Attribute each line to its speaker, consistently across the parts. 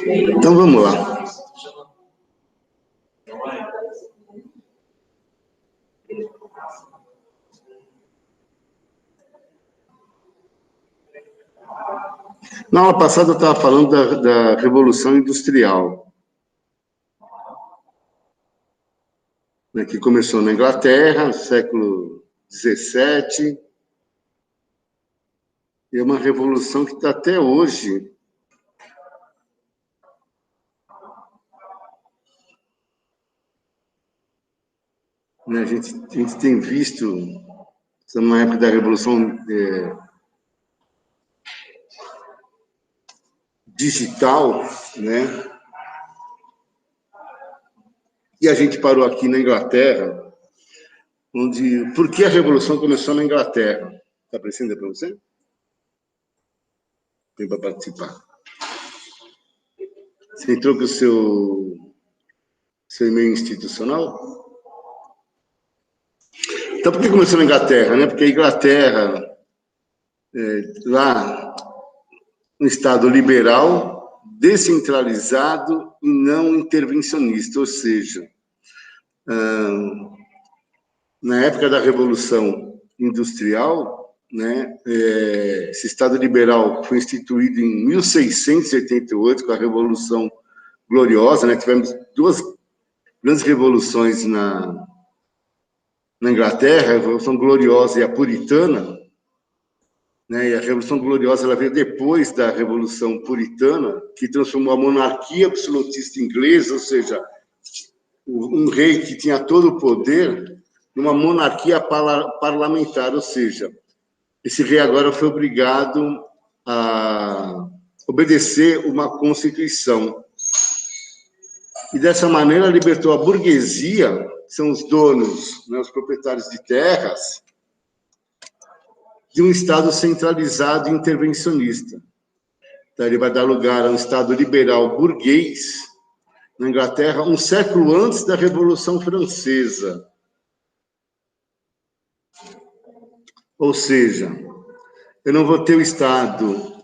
Speaker 1: Então, vamos lá. Na aula passada, eu estava falando da Revolução Industrial, né, que começou na Inglaterra, no século XVII, e é uma revolução que está até hoje. Né, a gente tem visto, estamos na época da Revolução digital, né? E a gente parou aqui na Inglaterra, onde... Por que a Revolução começou na Inglaterra? Está aparecendo para você? Tem para participar. Você entrou com o seu e-mail institucional? Então, por que começou na Inglaterra, né? Porque a Inglaterra, lá, um Estado liberal, descentralizado e não intervencionista, ou seja, na época da Revolução Industrial, né, esse Estado liberal foi instituído em 1688, com a Revolução Gloriosa, né? Tivemos duas grandes revoluções na Inglaterra, a Revolução Gloriosa e a Puritana, né? E a Revolução Gloriosa ela veio depois da Revolução Puritana, que transformou a monarquia absolutista inglesa, ou seja, um rei que tinha todo o poder, numa monarquia parlamentar, ou seja, esse rei agora foi obrigado a obedecer uma Constituição. E dessa maneira libertou a burguesia, que são os donos, né, os proprietários de terras, de um Estado centralizado e intervencionista. Então, ele vai dar lugar a um Estado liberal burguês, na Inglaterra, um século antes da Revolução Francesa. Ou seja, eu não vou ter o Estado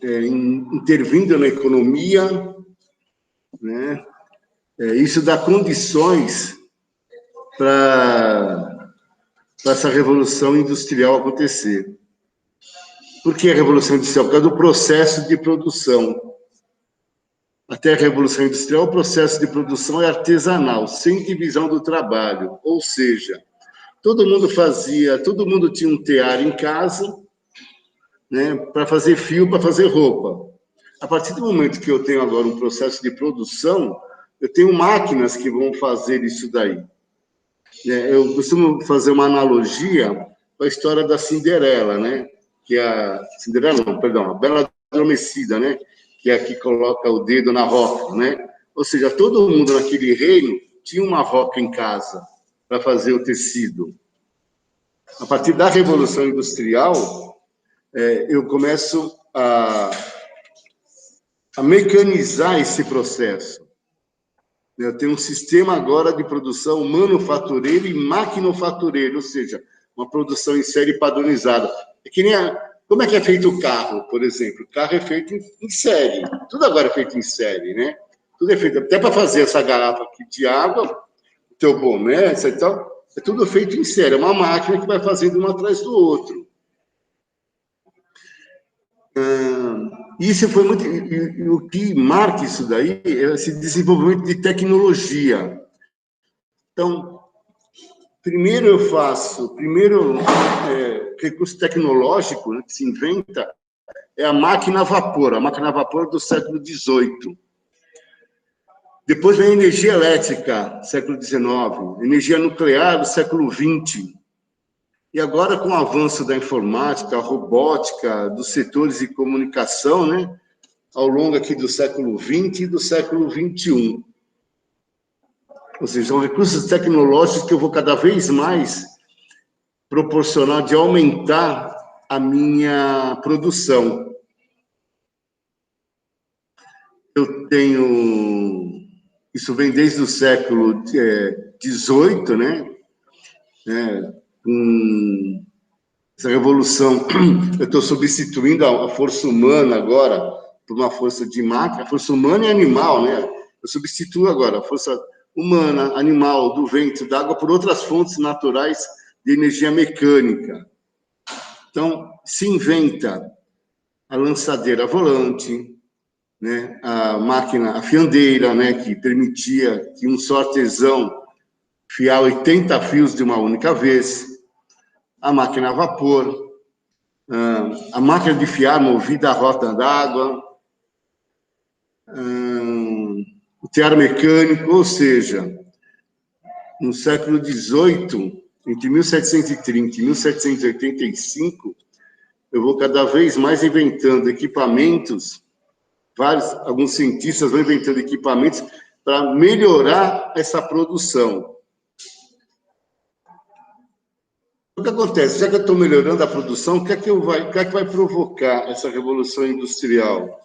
Speaker 1: intervindo na economia, né? Isso dá condições para essa Revolução Industrial acontecer. Por que a Revolução Industrial? Por causa do processo de produção. Até a Revolução Industrial, o processo de produção é artesanal, sem divisão do trabalho. Ou seja, todo mundo tinha um tear em casa, né, para fazer fio, para fazer roupa. A partir do momento que eu tenho agora um processo de produção, eu tenho máquinas que vão fazer isso daí. Eu costumo fazer uma analogia com a história da Cinderela, né? Que a Cinderela, não, perdão, a Bela Adormecida, né? Que é a que coloca o dedo na roca, né? Ou seja, todo mundo naquele reino tinha uma roca em casa para fazer o tecido. A partir da Revolução Industrial, eu começo a mecanizar esse processo. Eu tenho um sistema agora de produção manufatureira e maquinofatureira, ou seja, uma produção em série padronizada. É que nem como é que é feito o carro, por exemplo? O carro é feito em série. Tudo agora é feito em série, né? Tudo é feito, até para fazer essa garrafa aqui de água, o teu boné, etc e tal, é tudo feito em série. É uma máquina que vai fazendo um atrás do outro. Isso foi muito... E o que marca isso daí é esse desenvolvimento de tecnologia. Então, primeiro recurso tecnológico, né, que se inventa é a máquina a vapor do século XVIII. Depois vem a energia elétrica, século XIX, energia nuclear do século XX. E agora, com o avanço da informática, a robótica, dos setores de comunicação, né, ao longo aqui do século XX e do século XXI. Ou seja, são recursos tecnológicos que eu vou cada vez mais proporcionar de aumentar a minha produção. Eu tenho... Isso vem desde o século XVIII, né? Com Essa revolução, eu estou substituindo a força humana agora por uma força de máquina, a força humana e animal, né? Eu substituo agora a força humana, animal, do vento, da água, por outras fontes naturais de energia mecânica. Então, se inventa a lançadeira volante, né? A máquina, a fiandeira, né? Que permitia que um só artesão fiar 80 fios de uma única vez, a máquina a vapor, a máquina de fiar movida a rota d'água, o tear mecânico, ou seja, no século XVIII, entre 1730 e 1785, eu vou cada vez mais inventando equipamentos, alguns cientistas vão inventando equipamentos para melhorar essa produção. O que acontece? Já que eu estou melhorando a produção, o que é que vai provocar essa revolução industrial?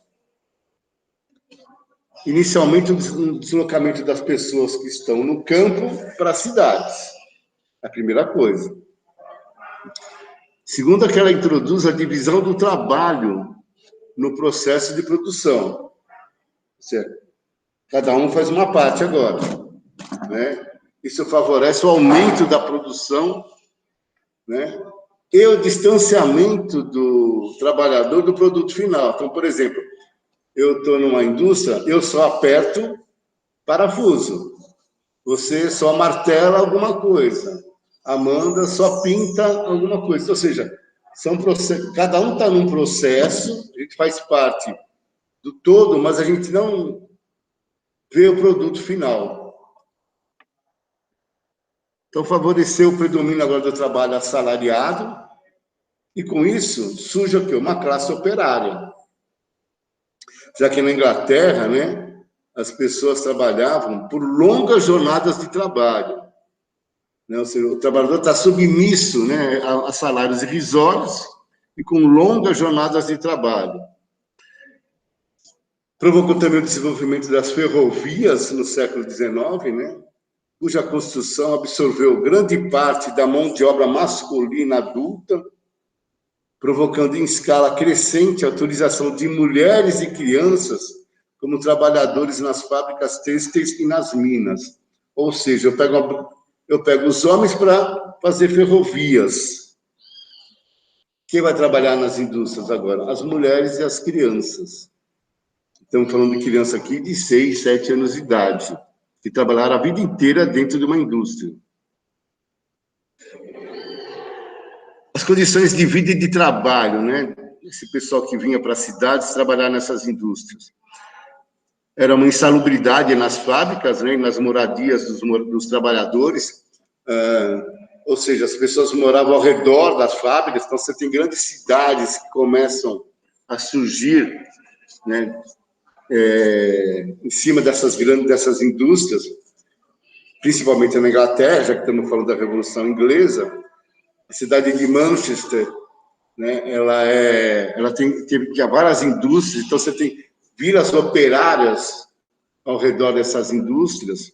Speaker 1: Inicialmente, o deslocamento das pessoas que estão no campo para as cidades. A primeira coisa. Segundo, que ela introduz a divisão do trabalho no processo de produção. Certo? Cada um faz uma parte agora, né? Isso favorece o aumento da produção, né? E o distanciamento do trabalhador do produto final. Então, por exemplo, eu estou numa indústria, eu só aperto parafuso, você só martela alguma coisa, Amanda só pinta alguma coisa, ou seja, cada um está num processo, a gente faz parte do todo, mas a gente não vê o produto final. Então, favoreceu o predomínio agora do trabalho assalariado, e com isso surge o quê? Uma classe operária. Já que na Inglaterra, né, as pessoas trabalhavam por longas jornadas de trabalho. Né? Ou seja, o trabalhador está submisso, né, a salários irrisórios e com longas jornadas de trabalho. Provocou também o desenvolvimento das ferrovias no século XIX, né, cuja construção absorveu grande parte da mão de obra masculina adulta, provocando em escala crescente a utilização de mulheres e crianças como trabalhadores nas fábricas têxteis e nas minas. Ou seja, eu pego os homens para fazer ferrovias. Quem vai trabalhar nas indústrias agora? As mulheres e as crianças. Estamos falando de criança aqui de 6, 7 anos de idade, que trabalharam a vida inteira dentro de uma indústria. As condições de vida e de trabalho, né? Esse pessoal que vinha para as cidades trabalhar nessas indústrias. Era uma insalubridade nas fábricas, né? Nas moradias dos trabalhadores, ou seja, as pessoas moravam ao redor das fábricas, então você tem grandes cidades que começam a surgir, né? Em cima dessas indústrias, principalmente na Inglaterra, já que estamos falando da Revolução Inglesa. A cidade de Manchester, né, ela tem várias indústrias, então você tem vilas operárias ao redor dessas indústrias,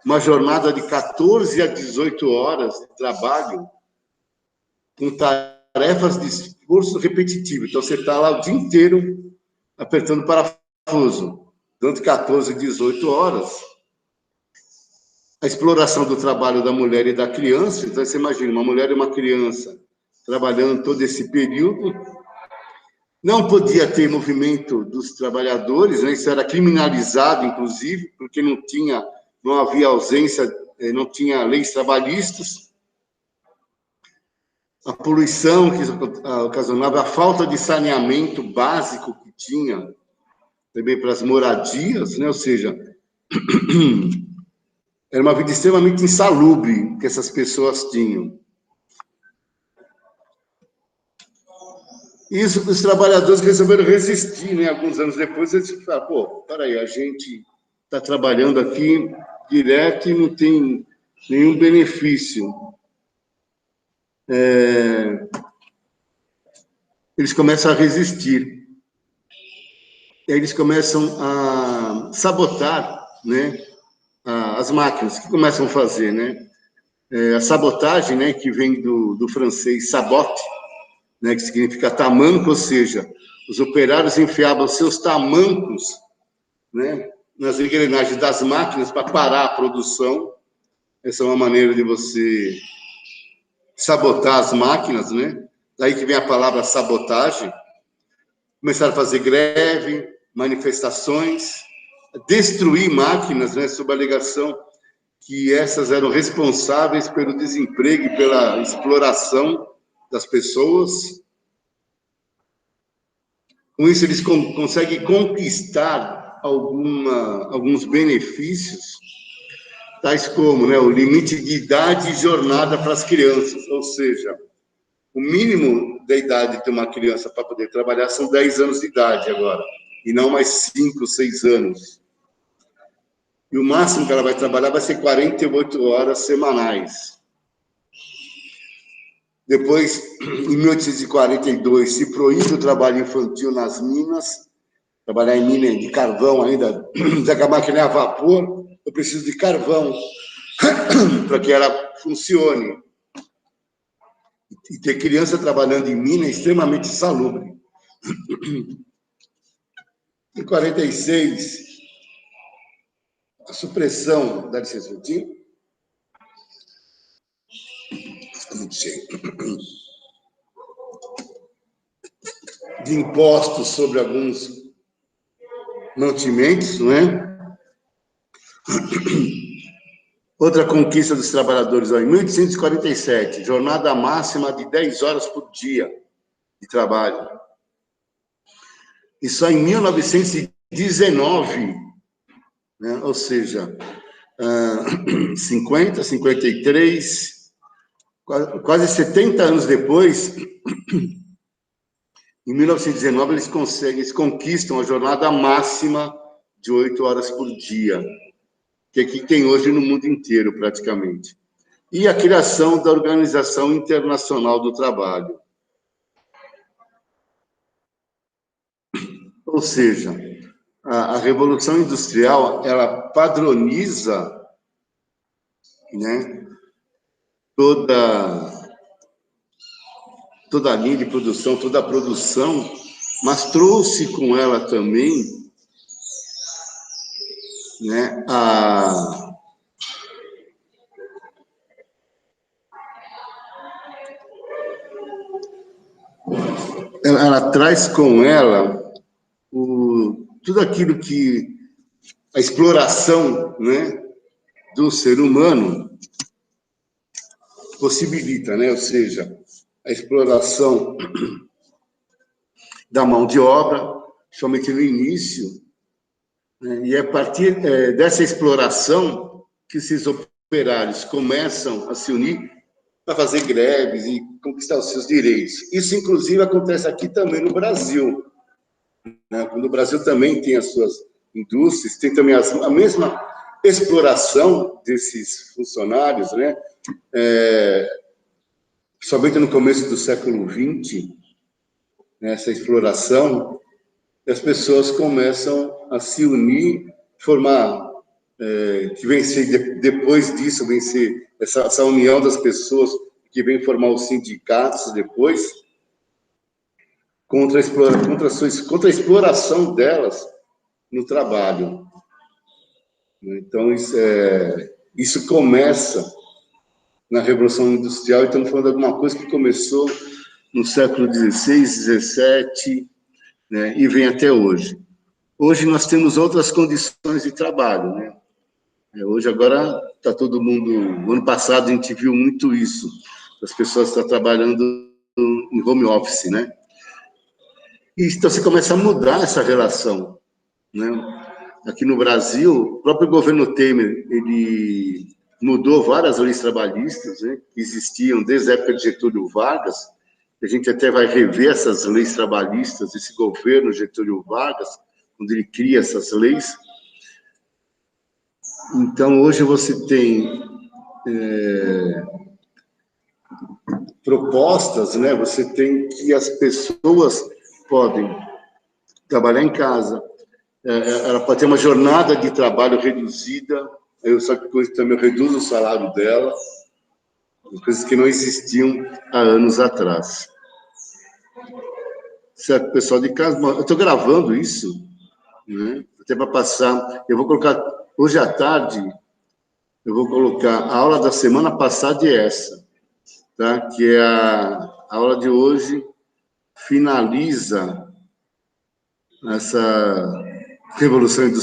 Speaker 1: uma jornada de 14 a 18 horas de trabalho, com tarefas de esforço repetitivo. Então, você está lá o dia inteiro apertando parafuso, durante 14 a 18 horas. A exploração do trabalho da mulher e da criança, então você imagina, uma mulher e uma criança trabalhando todo esse período, não podia ter movimento dos trabalhadores, né? Isso era criminalizado, inclusive, porque não havia ausência, não tinha leis trabalhistas, a poluição que ocasionava, a falta de saneamento básico que tinha, também para as moradias, né? Ou seja, era uma vida extremamente insalubre que essas pessoas tinham. Isso, os trabalhadores resolveram resistir, né? Alguns anos depois, eles falaram, pô, peraí, a gente está trabalhando aqui direto e não tem nenhum benefício. Eles começam a resistir. E aí eles começam a sabotar, né, as máquinas. O que começam a fazer, né? A sabotagem, né, que vem do francês sabote, né, que significa tamanco, ou seja, os operários enfiavam seus tamancos, né, nas engrenagens das máquinas para parar a produção. Essa é uma maneira de você sabotar as máquinas, né? Daí que vem a palavra sabotagem. Começaram a fazer greve, manifestações, destruir máquinas, né, sob a alegação que essas eram responsáveis pelo desemprego e pela exploração das pessoas. Com isso, eles conseguem conquistar alguns benefícios, tais como, né, o limite de idade e jornada para as crianças, ou seja, o mínimo da idade de uma criança para poder trabalhar são 10 anos de idade agora, e não mais 5, 6 anos. E o máximo que ela vai trabalhar vai ser 48 horas semanais. Depois, em 1842, se proíbe o trabalho infantil nas minas, trabalhar em mina de carvão ainda, já que a máquina é a vapor, eu preciso de carvão para que ela funcione. E ter criança trabalhando em mina é extremamente insalubre. Em 46, a supressão, dá licença um minutinho. De impostos sobre alguns mantimentos, não é? Outra conquista dos trabalhadores, ó, em 1847, jornada máxima de 10 horas por dia de trabalho. E só em 1919, né, ou seja, 50, 53, quase 70 anos depois, em 1919, eles conquistam a jornada máxima de 8 horas por dia, que aqui tem hoje no mundo inteiro, praticamente. E a criação da Organização Internacional do Trabalho. Ou seja, a Revolução Industrial, ela padroniza, né, toda a linha de produção, toda a produção, mas trouxe com ela também, né, ela traz com ela tudo aquilo que a exploração, né, do ser humano possibilita, né? Ou seja, a exploração da mão de obra, somente no início, né? E é a partir dessa exploração que esses operários começam a se unir para fazer greves e conquistar os seus direitos. Isso, inclusive, acontece aqui também no Brasil, né? Quando o Brasil também tem as suas indústrias, tem também a mesma exploração desses funcionários, né? Somente no começo do século XX, né, essa exploração, as pessoas começam a se unir, formar, que vem ser, depois disso, vem ser essa união das pessoas que vem formar os sindicatos depois, contra a exploração delas no trabalho. Então, isso começa na Revolução Industrial, e estamos falando de alguma coisa que começou no século XVI, XVII, né, e vem até hoje. Hoje nós temos outras condições de trabalho, né? Hoje, agora, está todo mundo... O ano passado, a gente viu muito isso. As pessoas estão trabalhando em home office, né? E então, você começa a mudar essa relação, né? Aqui no Brasil, o próprio governo Temer, ele mudou várias leis trabalhistas, né, que existiam desde a época de Getúlio Vargas. A gente até vai rever essas leis trabalhistas, esse governo Getúlio Vargas, quando ele cria essas leis. Então, hoje você tem propostas, né? Você tem que as pessoas podem trabalhar em casa, ela pode ter uma jornada de trabalho reduzida, só que coisa também reduz o salário dela, coisas que não existiam há anos atrás. certo, pessoal de casa? Eu estou gravando isso, né? Até para passar. Eu vou colocar, hoje à tarde, eu vou colocar a aula da semana passada e essa, tá? Que é a aula de hoje, finaliza essa revolução industrial.